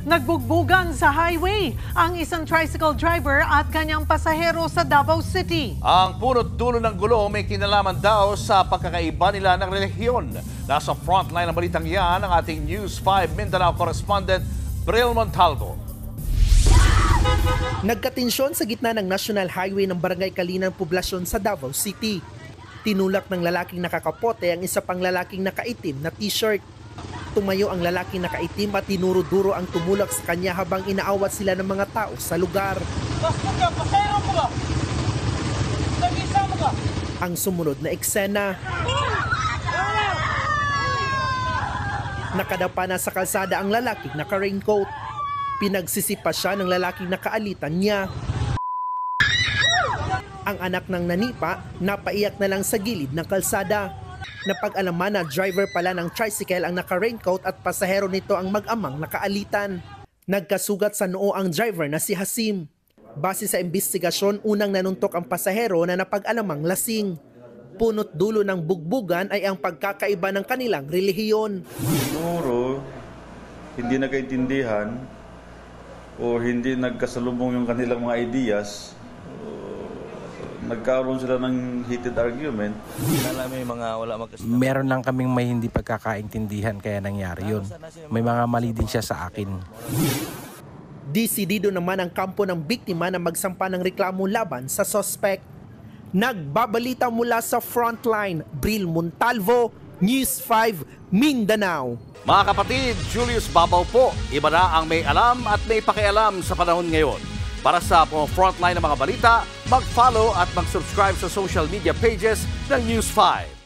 Nagbugbugan sa highway ang isang tricycle driver at kanyang pasahero sa Davao City. Ang punot dulo ng gulo may kinalaman daw sa pagkakaiba nila ng relihiyon. Nasa frontline ng balitang yan ang ating News 5 Mindanao correspondent Bril Montalvo. Nagkatensyon sa gitna ng National Highway ng Barangay Kalinan, Poblasyon sa Davao City. Tinulak ng lalaking nakakapote ang isa pang lalaking nakaitim na t-shirt. Tumayo ang lalaking nakaitim at dinuro-duro ang tumulak sa kanya habang inaawat sila ng mga tao sa lugar. Ang sumunod na eksena. Nakadapa na sa kalsada ang lalaking naka-raincoat. Pinagsisipa siya ng lalaking nakaalitan niya. Ang anak ng nanipa, napaiyak na lang sa gilid ng kalsada. Napag-alaman na driver pala ng tricycle ang naka-raincoat at pasahero nito ang mag-amang nakaalitan. Nagkasugat sa noo ang driver na si Hasim. Base sa investigasyon, unang nanuntok ang pasahero na napag-alamang lasing. Punot dulo ng bugbugan ay ang pagkakaiba ng kanilang relihiyon. Siguro, hindi nagkaintindihan o hindi nagkasalubong yung kanilang mga ideas. Nagkaroon sila ng heated argument. Meron lang kaming may hindi pagkakaintindihan kaya nangyari yun. May mga mali din siya sa akin. Desidido naman ang kampo ng biktima na magsampa ng reklamo laban sa suspect. Nagbabalita mula sa frontline, Bril Montalvo, News 5, Mindanao. Mga kapatid, Julius Babaw po. Iba na ang may alam at may pakialam sa panahon ngayon. Para sa frontline ng mga balita, mag-follow at mag-subscribe sa social media pages ng News 5.